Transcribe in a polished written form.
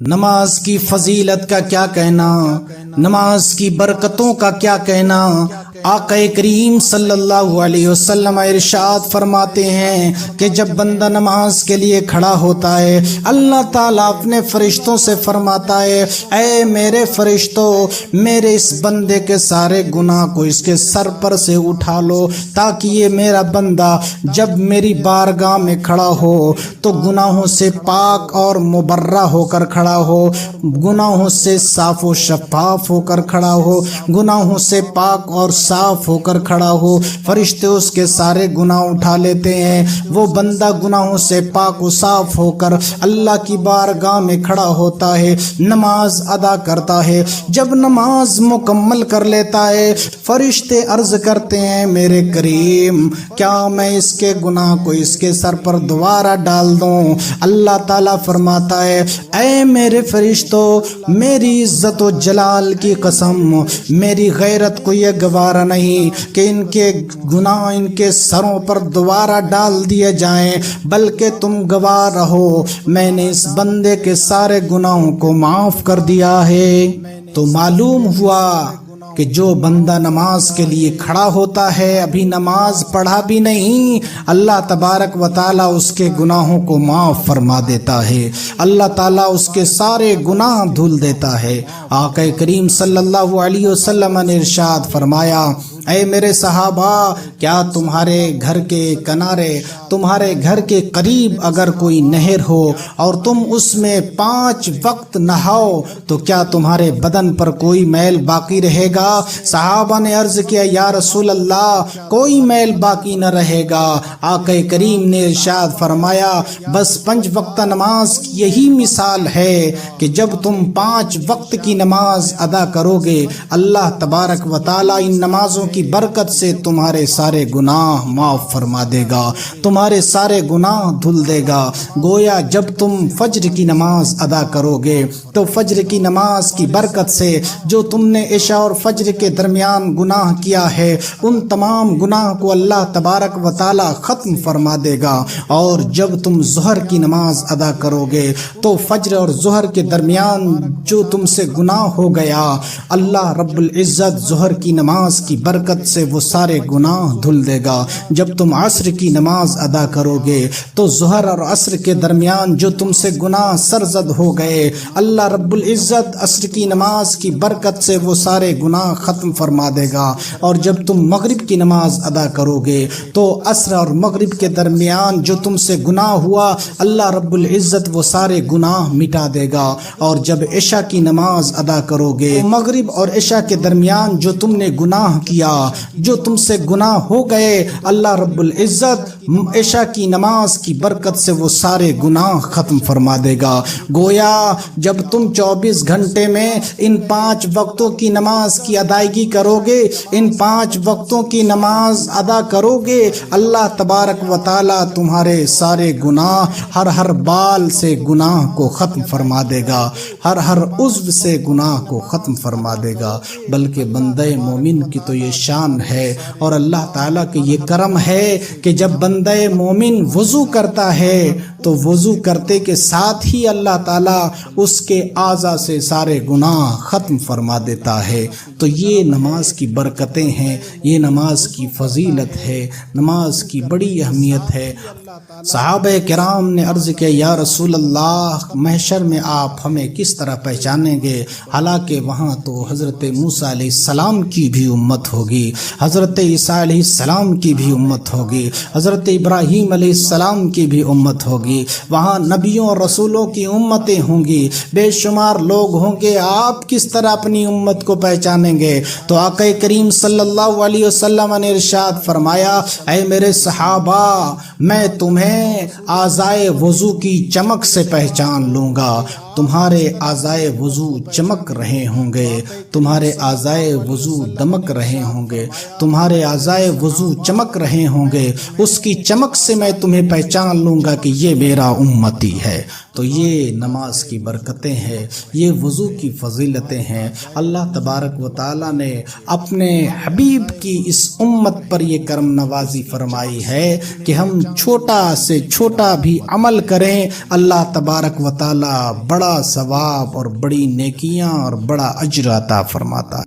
نماز کی فضیلت کا کیا کہنا، نماز کی برکتوں کا کیا کہنا۔ آقا کریم صلی اللہ علیہ وسلم ارشاد فرماتے ہیں کہ جب بندہ نماز کے لیے کھڑا ہوتا ہے، اللہ تعالیٰ اپنے فرشتوں سے فرماتا ہے، اے میرے فرشتوں، میرے اس بندے کے سارے گناہ کو اس کے سر پر سے اٹھا لو، تاکہ یہ میرا بندہ جب میری بارگاہ میں کھڑا ہو تو گناہوں سے پاک اور مبرہ ہو کر کھڑا ہو، گناہوں سے صاف و شفاف ہو کر کھڑا ہو، گناہوں سے پاک اور صاف ہو کر کھڑا ہو۔ فرشتے اس کے سارے گناہ اٹھا لیتے ہیں، وہ بندہ گناہوں سے پاک و صاف ہو کر اللہ کی بارگاہ میں کھڑا ہوتا ہے، نماز ادا کرتا ہے۔ جب نماز مکمل کر لیتا ہے، فرشتے عرض کرتے ہیں، میرے کریم، کیا میں اس کے گناہ کو اس کے سر پر دوبارہ ڈال دوں؟ اللہ تعالیٰ فرماتا ہے، اے میرے فرشتوں، میری عزت و جلال کی قسم، میری غیرت کو یہ گوارا نہیں کہ ان کے گناہ ان کے سروں پر دوبارہ ڈال دیے جائیں، بلکہ تم گواہ رہو میں نے اس بندے کے سارے گناہوں کو معاف کر دیا ہے۔ تو معلوم ہوا کہ جو بندہ نماز کے لیے کھڑا ہوتا ہے، ابھی نماز پڑھا بھی نہیں، اللہ تبارک و تعالیٰ اس کے گناہوں کو معاف فرما دیتا ہے، اللہ تعالیٰ اس کے سارے گناہ دھل دیتا ہے۔ آقا کریم صلی اللہ علیہ وسلم نے ارشاد فرمایا، اے میرے صحابہ، کیا تمہارے گھر کے کنارے، تمہارے گھر کے قریب اگر کوئی نہر ہو اور تم اس میں 5 وقت نہاؤ تو کیا تمہارے بدن پر کوئی میل باقی رہے گا؟ صحابہ نے عرض کیا، یا رسول اللہ، کوئی میل باقی نہ رہے گا۔ آقا کریم نے ارشاد فرمایا، بس 5 وقت نماز کی یہی مثال ہے کہ جب تم 5 وقت کی نماز ادا کرو گے، اللہ تبارک و تعالیٰ ان نمازوں کی برکت سے تمہارے سارے گناہ معاف فرما دے گا، تمہارے سارے گناہ دھل دے گا۔ گویا جب تم فجر کی نماز ادا کرو گے تو فجر کی نماز کی برکت سے جو تم نے عشاء اور فجر کے درمیان گناہ کیا ہے، ان تمام گناہ کو اللہ تبارک و تعالی ختم فرما دے گا۔ اور جب تم ظہر کی نماز ادا کرو گے تو فجر اور ظہر کے درمیان جو تم سے گناہ ہو گیا، اللہ رب العزت ظہر کی نماز کی برکت سے وہ سارے گناہ دھل دے گا۔ جب تم عصر کی نماز ادا کرو گے تو ظہر اور عصر کے درمیان جو تم سے گناہ سرزد ہو گئے، اللہ رب العزت عصر کی نماز کی برکت سے وہ سارے گناہ ختم فرما دے گا۔ اور جب تم مغرب کی نماز ادا کرو گے تو عصر اور مغرب کے درمیان جو تم سے گناہ ہوا، اللہ رب العزت وہ سارے گناہ مٹا دے گا۔ اور جب عشاء کی نماز ادا کرو گے، مغرب اور عشاء کے درمیان جو تم نے گناہ کیا، جو تم سے گناہ ہو گئے، اللہ رب العزت عشاء کی نماز کی برکت سے وہ سارے گناہ ختم فرما دے گا۔ گویا جب تم 24 گھنٹے میں ان 5 وقتوں کی نماز کی ادائیگی کرو گے، ان 5 وقتوں کی نماز ادا کرو گے، اللہ تبارک و تعالی تمہارے سارے گناہ، ہر بال سے گناہ کو ختم فرما دے گا، ہر عضو سے گناہ کو ختم فرما دے گا۔ بلکہ بندہ مومن کی تو یہ شان ہے اور اللہ تعالیٰ کے یہ کرم ہے کہ جب بندہ مومن وضو کرتا ہے تو وضو کرتے کے ساتھ ہی اللہ تعالیٰ اس کے اعضاء سے سارے گناہ ختم فرما دیتا ہے۔ تو یہ نماز کی برکتیں ہیں، یہ نماز کی فضیلت ہے، نماز کی بڑی اہمیت ہے۔ صحابہ کرام نے عرض کیا، یا رسول اللہ، محشر میں آپ ہمیں کس طرح پہچانیں گے؟ حالانکہ وہاں تو حضرت موسیٰ علیہ السلام کی بھی امت ہوگی، حضرت عیسیٰ علیہ السلام کی بھی امت ہوگی، حضرت ابراہیم علیہ السلام کی بھی امت ہوگی، وہاں نبیوں اور رسولوں کی امتیں ہوں گی، بے شمار لوگ ہوں گے، آپ کس طرح اپنی امت کو پہچانیں گے؟ تو آقا کریم صلی اللہ علیہ وسلم نے ارشاد فرمایا، اے میرے صحابہ، میں تمہیں اعضائے وضو کی چمک سے پہچان لوں گا۔ تمہارے اعضائے وضو چمک رہے ہوں گے، تمہارے اعضائے وضو دمک رہے ہوں گے، تمہارے اعضائے وضو چمک رہے ہوں گے، اس کی چمک سے میں تمہیں پہچان لوں گا کہ یہ میرا امتی ہے۔ تو یہ نماز کی برکتیں ہیں، یہ وضو کی فضیلتیں ہیں۔ اللہ تبارک و تعالیٰ نے اپنے حبیب کی اس امت پر یہ کرم نوازی فرمائی ہے کہ ہم چھوٹے چھوٹا سے چھوٹا بھی عمل کریں اللہ تبارک و تعالی بڑا ثواب اور بڑی نیکیاں اور بڑا اجر عطا فرماتا ہے۔